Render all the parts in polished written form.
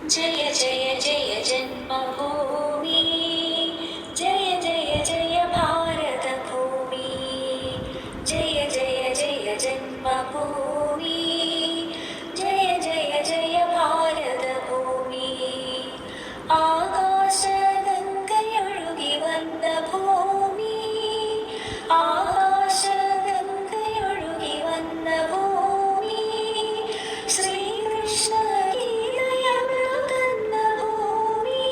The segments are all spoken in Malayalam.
जय जय जय जन्मभूमि, जय जय जय भारत भूमि, जय जय जय जन्मभूमि, जय जय जय भारत भूमि. ആകാശഗംഗയൊഴുകി വന്ന ഭൂമി, ആകാശഗംഗയൊഴുകി വന്ന ഭൂമി, ശ്രീകൃഷ്ണ ഗീതയമൃതന്ന ഭൂമി,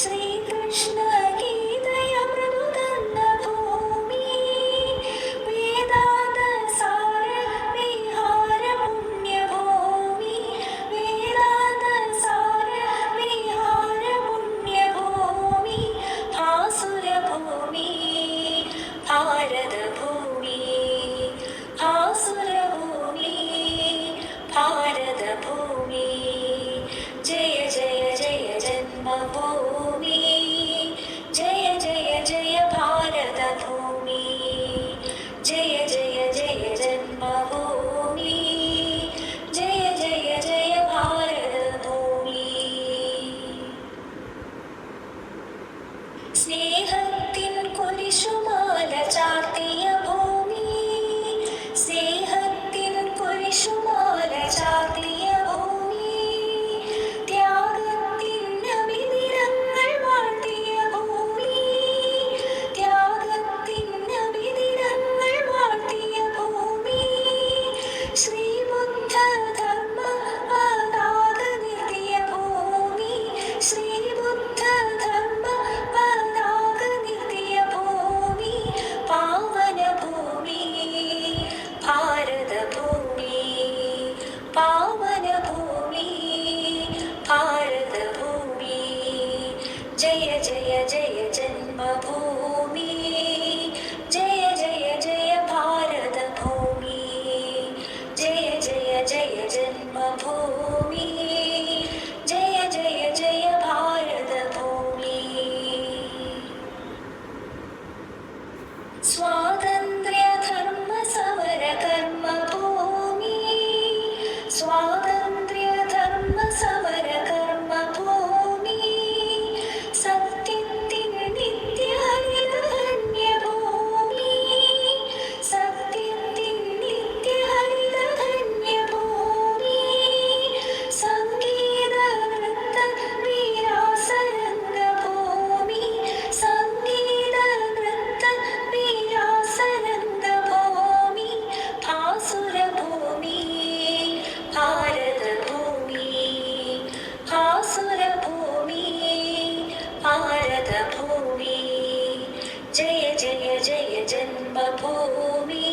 ശ്രീകൃഷ്ണ ഗീതയമൃതന്ന ഭൂമി, വേദാന്ത സാര വിഹാര പുണ്യഭൂമി, വേദാന്ത സാര വിഹാര പുണ്യഭൂമി, ഭാസുരഭൂമി, ഭാരതഭൂമി, ഭാസുരഭൂമി, ഭാരതഭൂമി. ജയ ജയ ജയ ജന്മഭൂമി, ജയ ജയ ജയ ഭാരതഭൂമി, ജയ ജയ ജയ ജന്മഭൂമി, ജയ ജയ ജയ ഭാരതഭൂമി. സ്നേഹത്തിൻ കുരിശുമാല ചാർത്തിയ ഭൂമി, സ്നേഹത്തിൻ കുരിശുമാല ചാർത്തിയ ഭൂമി, ത്യാഗത്തിൻ നബിദിനങ്ങൾ വാഴ്ത്തിയ ഭൂമി, ത്യാഗത്തിൻ നബിദിനങ്ങൾ വാഴ്ത്തിയ ഭൂമി, ശ്രീബുദ്ധ ധർമ്മ പതാക നിർത്തിയ ഭൂമി, ശ്രീബുദ്ധ ധർമ്മ പതാക നിർത്തിയ ഭൂമി, പാവനഭൂമി, ഭാരതഭൂമി, പാവനഭൂമി, ഭാരതഭൂമി. ജയ ജയ ജയ ജന്മഭൂമി, ജയ ജയ ജയ ഭാരതഭൂമി, ജയ ജയ ജയ ജന്മഭൂമി, ജയ ജയ ജയ ഭാരതഭൂമി. സ്വാതന്ത്ര്യ ധർമ്മ സമര കർമ്മഭൂമി, സ്വാതന്ത്ര്യ ധർമ്മ സമര കർമ്മഭൂമി, സത്യത്തിൻ നിത്യഹരിത ധന്യഭൂമി, സത്യത്തിൻ നിത്യഹരിത ധന്യഭൂമി, സംഗീത നൃത്ത വീരാസരംഗഭൂമി, സംഗീത നൃത്ത വീരാസരംഗഭൂമി, ഭാസുരഭൂമി, ഭാരതഭൂമി, ഭാസുരഭൂമി, ഭാരതഭൂമി. ജയ ജയ ജയ ജന്മഭൂമി.